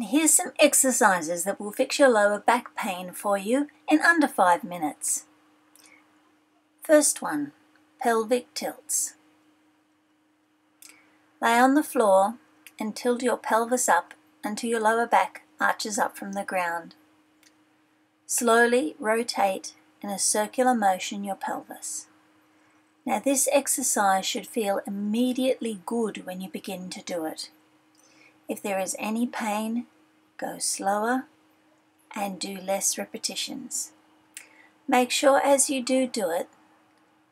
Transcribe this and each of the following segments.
And here's some exercises that will fix your lower back pain for you in under 5 minutes. First one, pelvic tilts. Lay on the floor and tilt your pelvis up until your lower back arches up from the ground. Slowly rotate in a circular motion your pelvis. Now this exercise should feel immediately good when you begin to do it. If there is any pain, go slower and do less repetitions. Make sure as you do it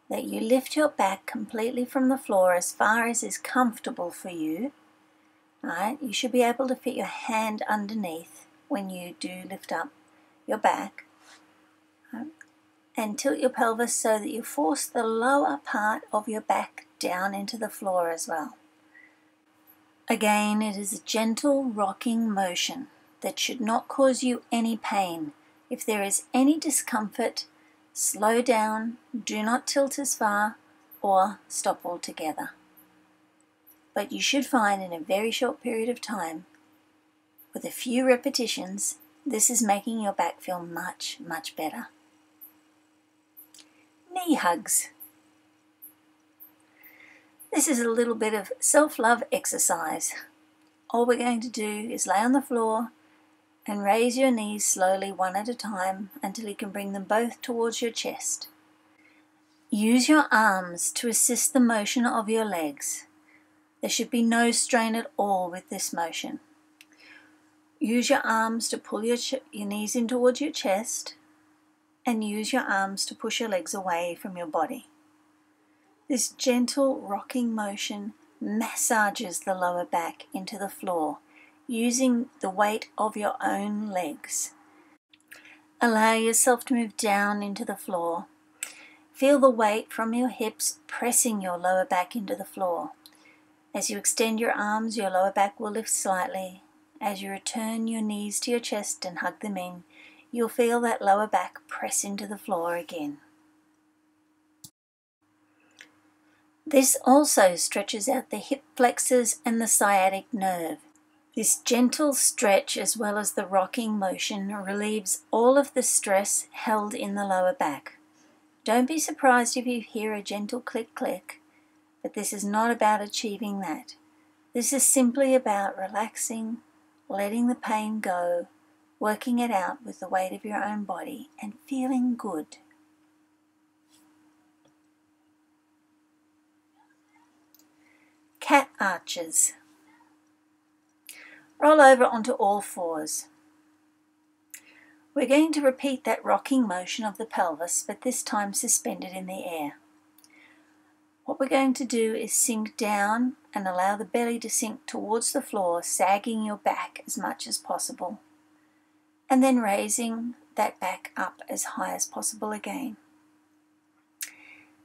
that you lift your back completely from the floor as far as is comfortable for you. Right? You should be able to fit your hand underneath when you do lift up your back. Right? And tilt your pelvis so that you force the lower part of your back down into the floor as well. Again, it is a gentle rocking motion that should not cause you any pain. If there is any discomfort, slow down, do not tilt as far, or stop altogether. But you should find in a very short period of time, with a few repetitions, this is making your back feel much, much better. Knee hugs. This is a little bit of self-love exercise. All we're going to do is lay on the floor and raise your knees slowly one at a time until you can bring them both towards your chest. Use your arms to assist the motion of your legs. There should be no strain at all with this motion. Use your arms to pull your knees in towards your chest and use your arms to push your legs away from your body. This gentle rocking motion massages the lower back into the floor using the weight of your own legs. Allow yourself to move down into the floor. Feel the weight from your hips pressing your lower back into the floor. As you extend your arms, your lower back will lift slightly. As you return your knees to your chest and hug them in, you'll feel that lower back press into the floor again. This also stretches out the hip flexors and the sciatic nerve. This gentle stretch as well as the rocking motion relieves all of the stress held in the lower back. Don't be surprised if you hear a gentle click click, but this is not about achieving that. This is simply about relaxing, letting the pain go, working it out with the weight of your own body and feeling good. Cat arches. Roll over onto all fours. We're going to repeat that rocking motion of the pelvis, but this time suspended in the air. What we're going to do is sink down and allow the belly to sink towards the floor, sagging your back as much as possible, and then raising that back up as high as possible again.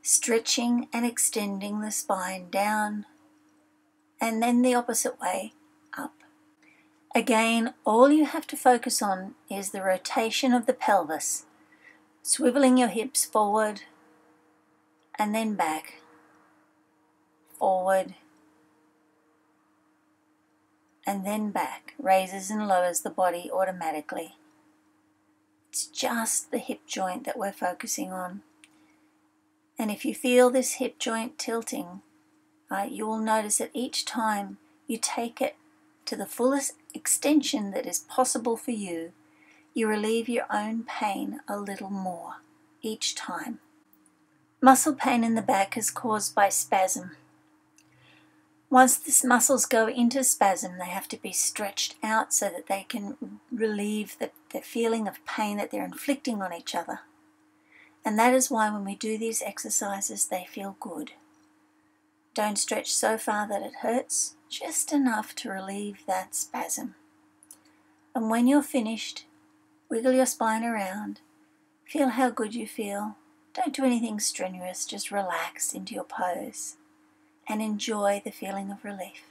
Stretching and extending the spine down, and then the opposite way, up. Again, all you have to focus on is the rotation of the pelvis, swiveling your hips forward and then back, forward and then back, raises and lowers the body automatically. It's just the hip joint that we're focusing on. And if you feel this hip joint tilting, you will notice that each time you take it to the fullest extension that is possible for you, you relieve your own pain a little more each time. Muscle pain in the back is caused by spasm. Once the muscles go into spasm, they have to be stretched out so that they can relieve the feeling of pain that they're inflicting on each other. And that is why when we do these exercises, they feel good. Don't stretch so far that it hurts, just enough to relieve that spasm. And when you're finished, wiggle your spine around. Feel how good you feel. Don't do anything strenuous, just relax into your pose and enjoy the feeling of relief.